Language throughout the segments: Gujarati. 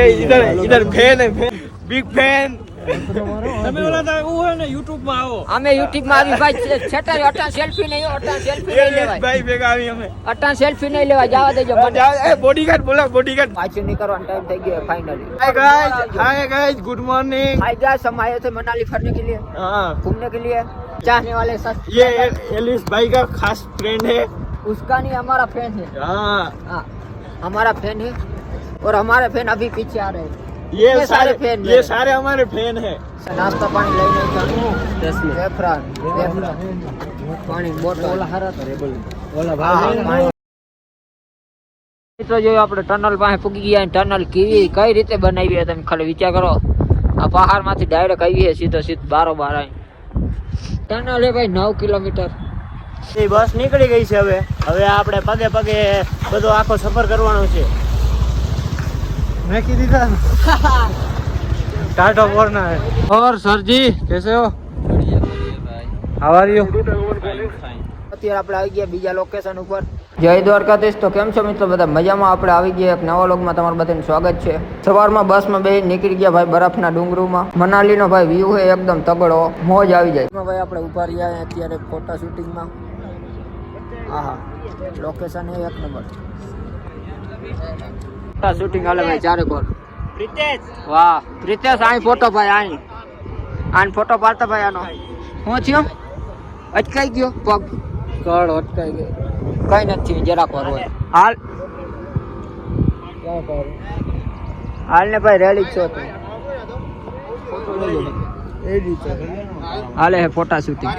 इधर फैन है, बिग फैन। તમે ઓલા તા હું હે ને YouTube માં આવો. અમે YouTube માં આવી ભાઈ છેટા અટા સેલ્ફી નહીં અટા સેલ્ફી નહીં લેવાય ભાઈ ભેગા આવી અમે અટા સેલ્ફી નહીં લેવા જવા દેજો મને એ બોડીગાર્ડ બોલા બોડીગાર્ડ પાછું નહીં કરવાનો ટાઈમ થઈ ગયો finally hi guys good morning आज जा हम आए थे मनाली फरने के लिए हाँ घूमने के लिए चाहने वाले सब ये एलिस भाई का खास फ्रेंड है उसका नहीं हमारा फैन है हाँ हाँ हमारा फैन है और हमारे फैन अभी पीछे आ रहे हैं ये सारे फैन ये सारे हमारे फैन है नाश्ता पानी लઈને જાણું 10 મિનિટ વેફરાન પાણી બોટલ ઓલા હારા તો રેબલ ઓલા ભાઈ મિત્રો જો આપણે ટનલ પાસે પૂગી ગયા ટનલ કેવી કઈ રીતે બનાવી છે તમે ખાલી વિચાર કરો આ પહાડમાંથી ડાયરેક્ટ આવી છે સીધો બારોબાર આવી ટનલ હે ભાઈ 9 કિલોમીટર એ બસ નીકળી ગઈ છે હવે આપણે પગે પગે બધો આખો સફર કરવાનો છે मैं की दिखा टाटा बोलना है और सर जी कैसे हो हाउ आर यू અત્યારે આપણે આવી ગયા બીજા લોકેશન ઉપર જય દ્વારકાધીશ તો કેમ છો મિત્રો બધા મજામાં આપણે આવી ગયા એક નવા વ્લોગમાં તમારું બધાનું સ્વાગત છે સવારમાં બસમાં બે નીકળી ગયા ભાઈ બરફના ડુંગરોમાં મનાલીનો ભાઈ વ્યૂ છે એકદમ તગડો મોજ આવી જાય ભાઈ આપણે ઉભા રહ્યા અત્યારે ફોટો શૂટિંગમાં આહા લોકેશન એ એક નંબર શૂટિંગ હાલે ભાઈ ચારે કોર प्रीतेश વાહ પ્રિતેશ આઈ ફોટો ભાઈ આઈ ફોટો પાડતા ભાઈ આનો હું થયો અટકાઈ ગયો પગ કળ અટકાઈ ગયો કઈ નથી જરા પર હોય હાલ ક્યાં કર હાલ ને ભાઈ રેડી છો તું ફોટો લઈ લે એડિટ હાલે હે ફોટા શૂટિંગ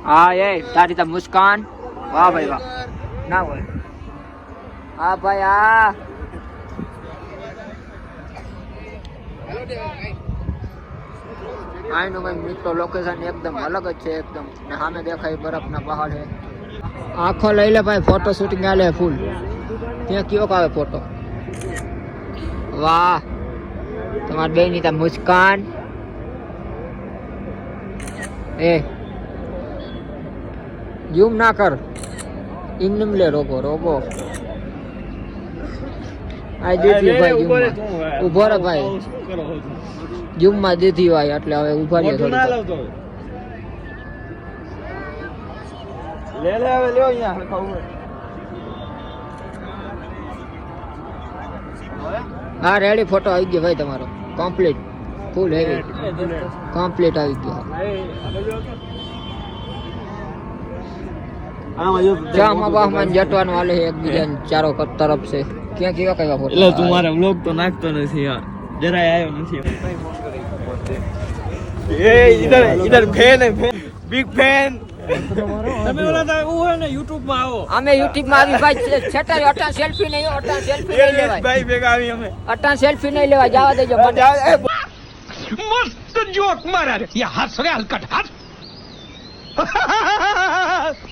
હા એ તારી તો મુસ્કાન વાહ ભાઈ વાહ ના હોય હા ભાઈ આ આઈનો ભાઈ મિત્રો લોકેશન એકદમ અલગ જ છે એકદમ ને સામે દેખાય બરફના પહાડ છે આખો લઈ લે ભાઈ ફોટો શૂટિંગ આલે ફૂલ ત્યાં કયો આવે ફોટો વાહ તમારી બેની તા મુસ્કાન એ ઝૂમ ના કર ઇમનમ લે રોગો આ દીધી ભાઈ ઉભો રે ભાઈ જુમ્મા દીધી ભાઈ એટલે હવે ઉભા રહે થોડી ले ले હવે લ્યો અહીંયા ખાવું હા રેડી ફોટો આવી ગયો ભાઈ તમારો કમ્પ્લીટ ફૂલ હેવી કમ્પ્લીટ આવી ગયો જામા બાહમાન જટવાનું હાલે એકબીજાને ચારો તરફ છે ક્યાં કેવા કયા ફોટો એટલે તું મારા વ્લોગ તો નાખતો નથી યાર જરાય આવ્યો નથી એ ઇધર ફેન હે બિગ ફેન તમે ઓલા તા હું હે ને YouTube માં આવો અમે YouTube માં આવી ભાઈ છેટા અટા સેલ્ફી નહીં અટા સેલ્ફી નહીં લેવાય ભાઈ ભેગા આવી અમે અટા સેલ્ફી નહીં લેવા જવા દેજો મને मस्त जोक मारा रे ये हंस रे हलकट हंस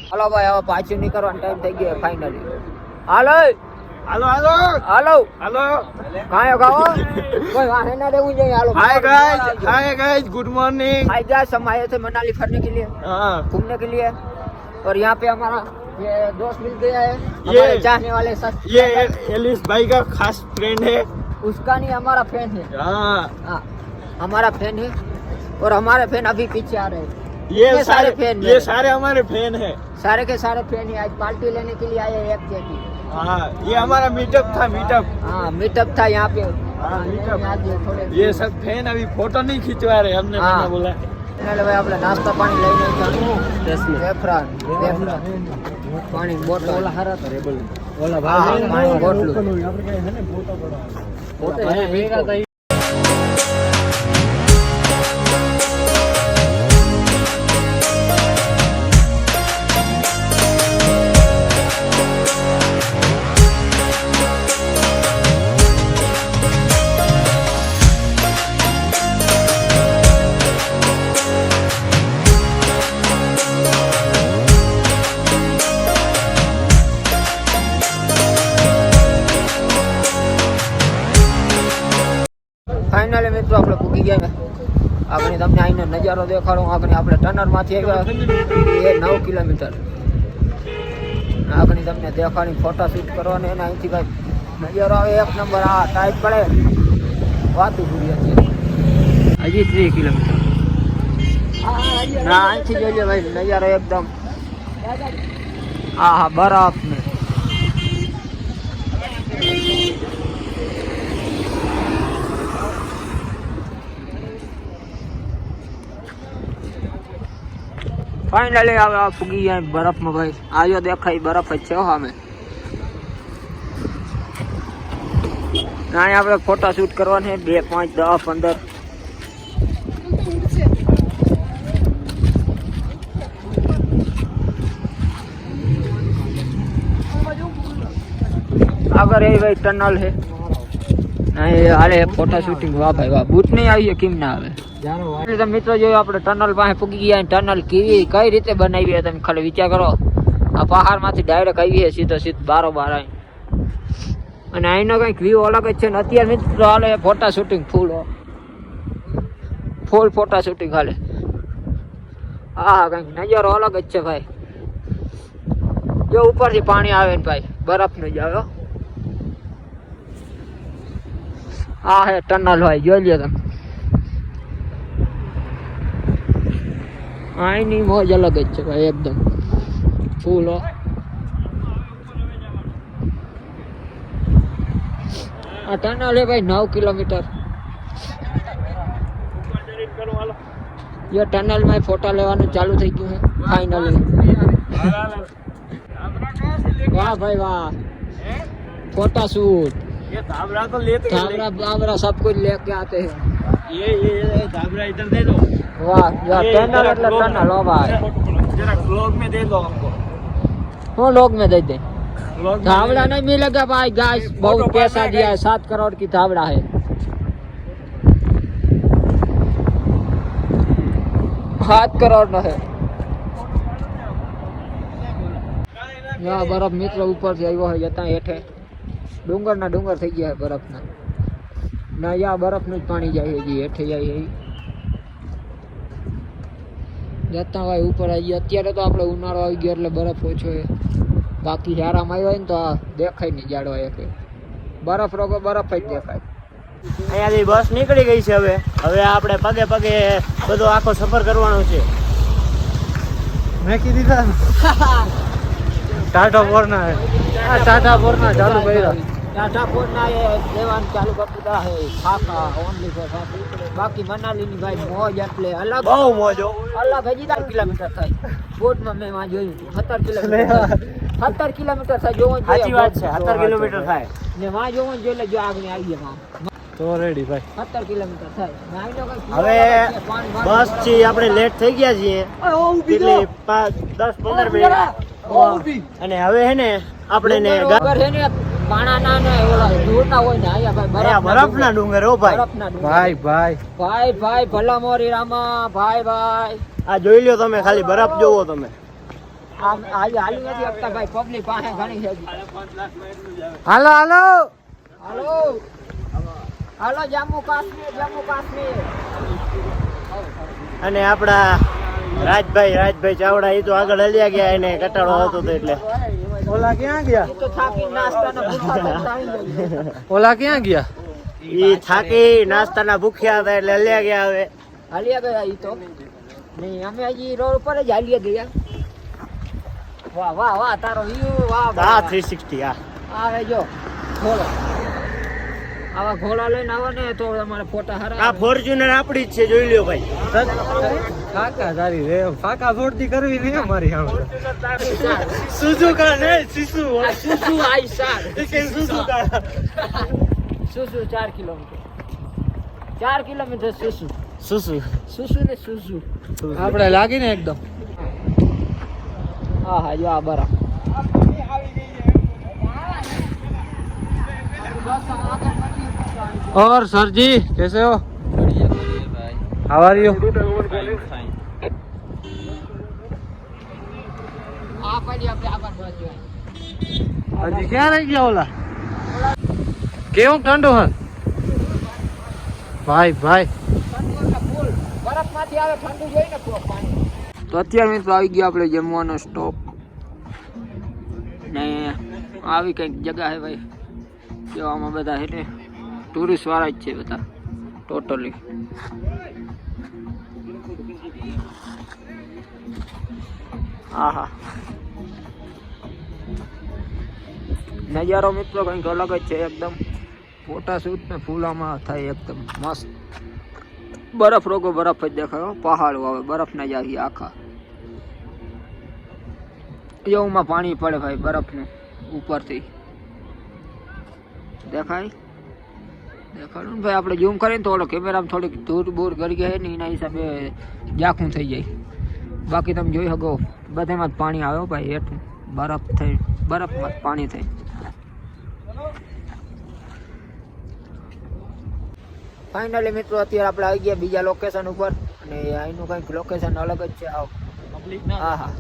હાલો ભાઈ હવે પાછું નહીં કરવાનો ટાઈમ થઈ ગયો ફાઇનલી હાલો હાલો હાલો હાલો હાલો કાયો ગાઓ કોઈ વાહે ના દેવું જોઈએ હાલો हाय गाइस गुड मॉर्निंग आज हम आए थे मनाली फरने के लिए हाँ घूमने के लिए और यहाँ पे हमारा ये दोस्त मिल गया है हमारे चाहने वाले सब ये एलिस भाई का खास फ्रेंड है उसका नहीं हमारा फैन है हाँ हाँ हमारा फैन है और हमारे फैन अभी पीछे आ रहे हैं ये सारे हमारे फैन है सारे के सारे फैन है आज पार्टी लेने के लिए आए एक जगह हाँ ये हमारा मीटअप था मीटअप हाँ मीटअप था यहाँ पे हाँ मीटअप आज थोड़े ये सब फैन अभी फोटो नहीं खिंचवा रहे हमने हाँ। मैंने बोला એટલે ભાઈ આપણે નાસ્તા પાણી લઈને જાણું 10 મિનિટ વેફરાન પાણી બોટલ ઓલા હારા તો રેબલ ઓલા ભાઈ પાણી બોટલ ફોટો ફાઇનલી મિત્રો આપણે પૂગી ગયા આપણે તમને અહીંનો નજારો દેખાડું આપણે ટનરમાંથી આવ્યા એ 9 કિલોમીટર આપણે તમને દેખાડી ફોટો શૂટ કરવાનો અને અહીંથી ભાઈ નજારો આવે એક નંબર. આ ટાઈટ પડે વાતું પૂરી હતી. હજી 3 કિલોમીટર. ના અહીંથી જોઈ લે ભાઈ નજારો એકદમ. હા હા બરફ ને ફાઇનલી હવે આ પૂગી ગયા બરફમાં ભાઈ. આજો દેખાય બરફ જ છે સામે. અહીંયા આપણે ફોટા શૂટ કરવાના છે 2, 5, 10, 15. આગળ એ ભાઈ ટનલ છે. અહીં હાલે ફોટા શૂટિંગ. વાહ ભાઈ વાહ. બૂટ નહીં આવીએ કેમ ના આવે. એટલે તમે મિત્રો જોયું આપણે ટનલ પાસે પૂગી ગયા. ટનલ કેવી કઈ રીતે બનાવી તમે ખાલી વિચાર કરો. આ પહાડ માંથી ડાયરેક્ટ આવી સીધો બારોબાર અહીં. અને અહીંનો કંઈક વ્યૂ અલગ જ છે ને. અત્યારે મિત્રો હાલે ફોટા શૂટિંગ ફૂલ ફોટા શૂટિંગ હાલે. હા કંઈક નજારો અલગ જ છે ભાઈ. જો ઉપરથી પાણી આવે ને ભાઈ બરફનું જ આવે. આ હે ટનલ ભાઈ જોઈ લ્યો તમે. અહીંની મોજ અલગ જ છે ભાઈ એકદમ ફૂલ. આ ટનલ હે ભાઈ 9 કિલોમીટર. ये टनल में फोटो लेवाનું ચાલુ થઈ ગયું है फाइनली. वाह भाई वाह. फोटा शूट. ये धाबरा तो लेते हैं. धाबरा सब कुछ लेके आते हैं. ये धाबरा इधर दे दो. वाह यार टनल એટલે टनल हो भाई. जरा व्लॉग में दे दो हमको. वो लोग में दे दे. धाबड़ा नहीं मिलेगा भाई गाइस. बहुत पैसा दिया है. 7 करोड़ की धाबड़ा है. 7 करोड़ નો है. यहाँ बर्फ मित्र ऊपर से આવ્યો હોય જતા હેઠે ડુંગરના ડુંગર થઈ ગયા છે બરફના. ના યા બરફનું જ પાણી જાય છે હેઠે જાય છે જતા ભાઈ ઉપર આવી ગયા. અત્યારે તો આપણે ઉનાળો આવી ગયો એટલે બરફ ઓછો છે. બાકી યારામાં આવ્યો હોય ને તો આ દેખાય નહીં જાડવા એક બરફ રોગો બરફ જ દેખાય. અહીંયાથી બસ નીકળી ગઈ છે. હવે આપણે પગે પગે બધો આખો સફર કરવાનો છે. મેં કીધી હતા ટાટા ફોરના ચાલુ કર્યા. ટાટા ફોરના એ દેવાનું ચાલુ કરી દીધા છે. ખાખા ઓનલી ફોર ખાખા. બાકી મનાલીની ભાઈ મોજ એટલે અલગ. બહુ મોજો. અલગ હજી 10 કિલોમીટર થાય. બોટમાં મેં માં જોયું 17 કિલોમીટર. 17 કિલોમીટર થાય જોવો. સાચી વાત છે. 17 કિલોમીટર થાય ને માં જોવો જોઈ લેજો આગળ આવી ગયા તો રેડી ભાઈ. 17 કિલોમીટર થાય. હવે બસ થી આપણે લેટ થઈ ગયા છીએ એટલે 10-15 મિનિટ. અને હવે હે ને આપણે ને પાણાના ને ઓલા દૂરના હોય ને આયા ભાઈ બરફના ડુંગર. ઓ ભાઈ બરફના ડુંગર. ભાઈ ભલા મોરી રામા ભાઈ. આ જોઈ લ્યો તમે ખાલી બરફ જોવો તમે. આમ આજે હાલી નથી શકતા ભાઈ. પબ્લિક પાસે ઘણી છે. હાલો જમ્મુ કાશ્મીર. અને આપડા રાજભાઈ ચાવડા એ તો આગળ હલ્યા ગયા. એને કટાળો હતો તો એટલે ઓલા ક્યાં ગયા. તો થાકી નાસ્તાના ઈ થાકી નાસ્તાના ભૂખ્યા હતા એટલે હલ્યા ગયા. હવે હાલ્યા ગયા ઈ તો નહીં. અમે હજી રોડ ઉપર જ હાલ્યા ગયા. વાહ તારો વ્યૂ. વાહ 360. આવે જો ઘોડા. આવા ઘોડા લઈને આવો ને તો તમારે ફોટા હારા. આ ફોર્ચ્યુનર આપડી જ છે. જોઈ લ્યો ભાઈ. કાકા તારી રે કાકા ફોડતી કરવી નહીં અમારી આમ. સુઝુકા ને સિસુ આઈ સાર. સુઝુકા 4 કિલોમીટર. 4 કિલોમીટર સુસુ ને સુસુ આપણે લાગી ને એકદમ. હા જો આ બરાબર. और सर जी कैसे हो? बढ़िया भाई. How are you? फाइन. આ પાડી આપણે આગળ વધ્યો. હજી ક્યાં રહી ગયા ઓલા? કેવું ઠંડુ હે ભાઈ. બરફમાંથી આવે ઠંડુ જોઈ ને પાણી. તો અત્યારે મિત્રો આવી ગયા આપણે જમવાનો સ્ટોપ ને આવી કઈક જગ્યા હે ભાઈ. જો આમાં બધા એટલે ટુરિસ્ટ વાળા જ છે બધા ટોટલી. આહા નજારો મિત્રો કંઈક અલગ જ છે એકદમ. ફોટા શૂટ ને ફૂલામાં થાય એકદમ મસ્ત. બરફ રોગો બરફ જ દેખાયો, પહાડો આવે બરફના જ આવી આખા. એવુંમાં પાણી પડે ભાઈ બરફનું ઉપરથી દેખાય. દેખાડું ને ભાઈ, આપણે ઝૂમ કરીને તો ઓલો કેમેરામાં થોડીક દૂર બૂર કરી ગયા ને એના હિસાબે ઝાંખું થઈ જાય. બાકી તમે જોઈ શકો બધામાં જ પાણી આવ્યો ભાઈ હેઠું બરફ થઈ, બરફમાં જ પાણી થઈ. ફાઇનલી મિત્રો અત્યારે આપણે આવી ગયા બીજા લોકેશન ઉપર અને અહીંનું કંઈક લોકેશન અલગ જ છે. હા હા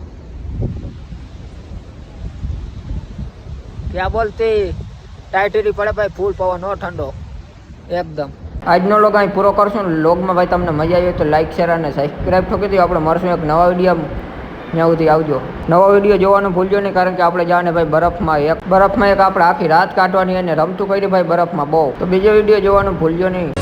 ક્યાં બોલતી ટાઈટરી પડે ભાઈ, ફૂલ પવન નો ઠંડો એકદમ. આજનો લોગ અહીં પૂરો કરશું. લોગમાં ભાઈ તમને મજા આવી તો લાઈક શેર અને સબસ્ક્રાઈબ ઠોકી દો. આપણે મળશું એક નવા વિડીયો. ત્યાં સુધી આવજો. નવો વિડીયો જોવાનું ભૂલજો નહીં, કારણ કે આપણે જવાને ભાઈ બરફમાં એક આપણે આખી રાત કાઢવાની અને રમતું કરી ભાઈ બરફમાં બહુ. તો બીજો વિડીયો જોવાનું ભૂલજો નહીં.